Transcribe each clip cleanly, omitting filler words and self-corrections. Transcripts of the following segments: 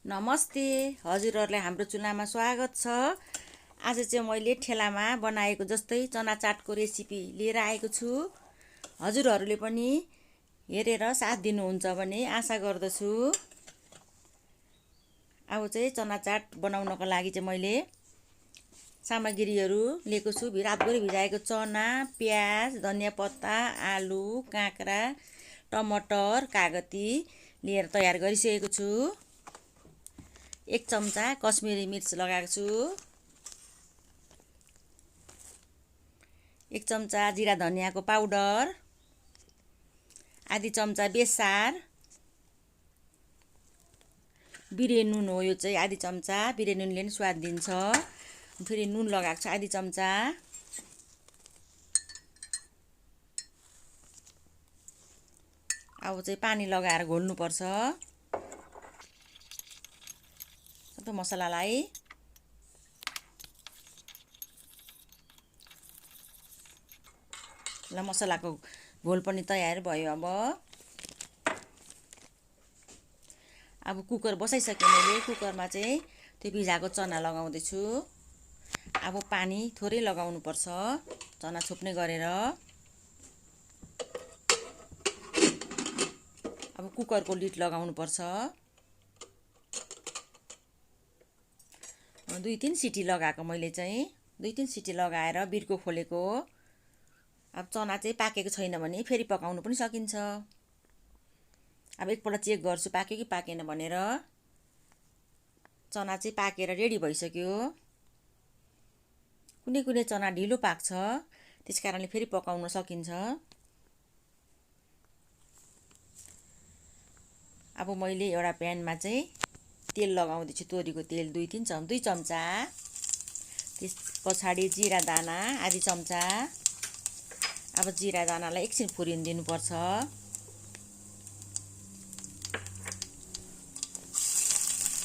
नमस्ते, हजुरहरूलाई हाम्रो चुल्हामा स्वागत छ। आज चाहिँ मैले ठेलामा बनाएको जस्तै चना चाटको रेसिपी लिएर आएको छु। हजुरहरूले पनि हेरेर साथ दिनुहुन्छ भने आशा गर्दछु। अब चाहिँ चना चाट बनाउनको लागि चाहिँ मैले सामग्रीहरू लिएको छु। रातभरि भिजाएको चना, प्याज, धनियाँ पत्ता, आलु, काँक्रा, टमाटर, कागती लिएर तयार गरिसकेको छु। 1 चम्चा कश्मीरी मिर्च लगाएको छु। 1 चम्चा जिरा धनियाँको पाउडर, आधी चम्चा बेसार, बिरे नुन हो यो चाहिँ आधी चम्चा। बिरे नुनले नि स्वाद दिन्छ। फेरि नुन लगाएको छु आधी चम्चा। अब चाहिँ पानी लगाएर घोल्नुपर्छ सबै मसलालाई। ल मसलाको घोल पनि तयार भयो। अब कुकर बसाइसकेँ मैले। कुकरमा चाहिँ त्यो भिजाएको चना लगाउँदैछु। अब पानी थोरै लगाउनुपर्छ चना छोप्ने गरेर। अब कुकरको लिड लगाउनुपर्छ। 2-3 सिटी लगाएको मैले चाहिँ। 2-3 सिटी लगाएर बिर्को खोलेको। अब चना चाहिँ पाकेको छैन भने फेरि पकाउनु पनि सकिन्छ। अब एकपल्ट चेक गर्छु पाक्यो कि पाकेन भनेर। चना चाहिँ पाकेर रेडी भइसक्यो। कुनै कुनै चना ढिलो पाक्छ, त्यस कारणले फेरि पकाउन सकिन्छ। अब मैले एउटा प्यानमा चाहिँ तेल लगाउँदैछु, तोरीको तेल 2 चम्चा। त्यस पछाडि जिरा दाना आधी चम्चा। अब जिरा दानालाई एकछिन फुरिन दिनुपर्छ।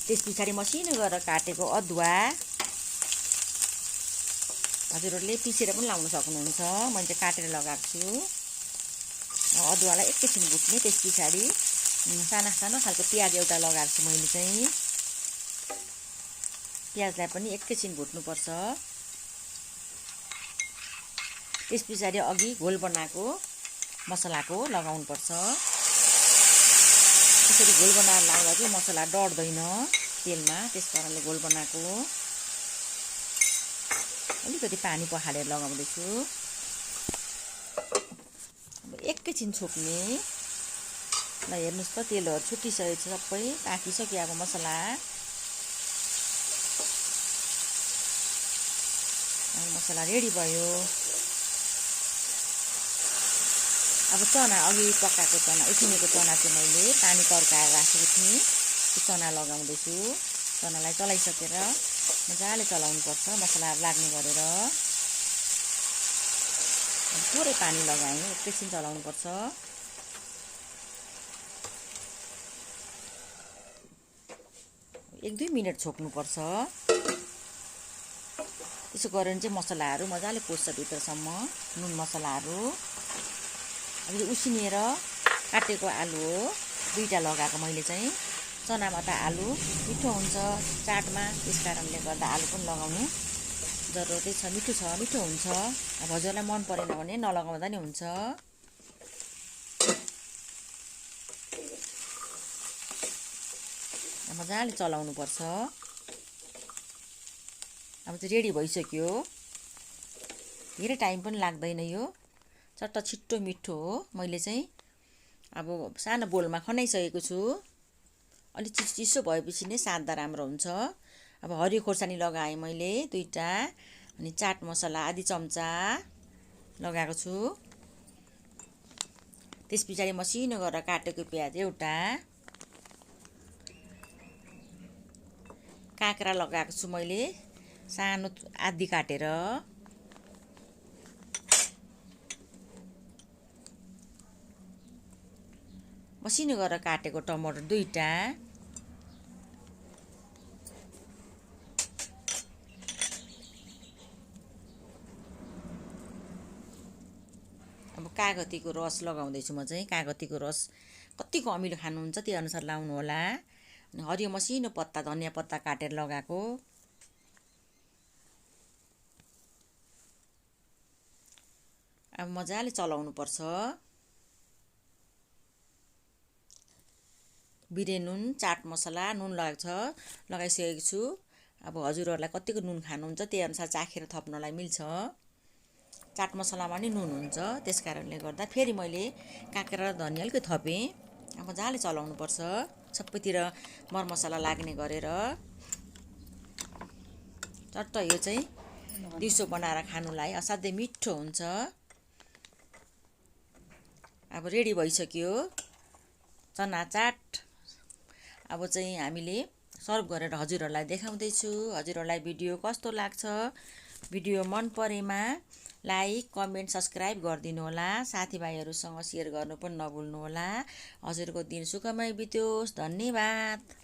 त्यस पछाडि मसिनो गरेर काटेको अदुवा, हजुरहरूले पिसेर पनि लाउन सक्नुहुन्छ। मैले चाहिँ काटेर लगाएको छु। अदुवालाई एकैछिन भुट्ने। त्यस पछाडि साना सानो खालको प्याज एउटा लगाएको छु मैले चाहिँ। प्याजलाई पनि एकैछिन भुट्नुपर्छ। त्यस पछाडि अघि घोल बनाएको मसलाको लगाउनुपर्छ। त्यसरी घोल बनाएर लाउँदा चाहिँ मसला डढ्दैन तेलमा, त्यस कारणले घोल बनाएको। अलिकति पानी पखालेर लगाउँदैछु। अब एकैछिन छोप्ने। ल हेर्नुहोस् त, तेलहरू छुटिसकेको छ, सबै पाकिसक्यो अब मसला। मसला रेडी भयो। अब चना अघि पकाएको चना, उसिनेको चना चाहिँ मैले पानी तर्काएर राखेको थिएँ। त्यो चना लगाउँदैछु। चनालाई चलाइसकेर मजाले चलाउनुपर्छ मसला लाग्ने गरेर। थोरै पानी लगाएँ, एकैछिन चलाउनुपर्छ। 1-2 मिनट छोप्नुपर्छ। त्यसो गरेर चाहिँ मसलाहरू मजाले पस्छ भित्रसम्म, नुन मसलाहरू। अब यो उसिनेर काटेको आलु हो, 2टा लगाएको मैले चाहिँ। चनामा त आलु मिठो हुन्छ चाटमा, त्यस कारणले गर्दा आलु पनि लगाउनु जरुरतै छ। मिठो हुन्छ। अब हजुरलाई मन परेन भने नलगाउँदा नि हुन्छ। मजाले चलाउनुपर्छ। अब चाहिँ रेडी भइसक्यो। धेरै टाइम पनि लाग्दैन यो। चट्ट छिट्टो मिठो हो। मैले चाहिँ अब सानो बोलमा खनाइसकेको छु। अलिक चिसो भएपछि नै साद्दा राम्रो हुन्छ। अब हरियो खोर्सानी लगाएँ मैले 2टा। अनि चाट मसला आधी चम्चा लगाएको छु। त्यस पछाडि मसिनो गरेर काटेको प्याज एउटा। काँक्रा लगाएको छु मैले सानो आधी काटेर। मसिनो गरेर काटेको टमाटर 2टा। अब कागतीको रस लगाउँदैछु म चाहिँ। कागतीको रस कतिको अमिलो खानुहुन्छ त्यो अनुसार लाउनु होला। अनि हरियो मसिनो पत्ता धनियाँ पत्ता काटेर लगाएको। अब मजाले चलाउनु पर्छ। बिरे नुन, चाट मसला, नुन लगाएको छ, लगाइसकेको छु। अब हजुरहरूलाई कतिको नुन खानुहुन्छ त्यही अनुसार चाखेर थप्नलाई मिल्छ। चाट मसलामा नि नुन हुन्छ, त्यस कारणले गर्दा फेरि मैले काँक्रा र धनियाँ अलिकति थपेँ। अब मजाले चलाउनु पर्छ, सबैतिर मरमसला लाग्ने गरेर। चट्ट यो चाहिँ दिउँसो बनाएर खानुलाई असाध्यै मिठो हुन्छ। अब रेडी भइसक्यो चना चाट। अब चाहिँ हामीले सर्भ गरेर हजुरहरूलाई देखाउँदैछु। हजुरहरूलाई भिडियो कस्तो लाग्छ? भिडियो मन परेमा लाइक, कमेन्ट, सब्सक्राइब गरिदिनु होला। साथीभाइहरूसँग सेयर गर्नु पनि नभुल्नु होला। हजुरको दिन सुखमय बित्योस्। धन्यवाद।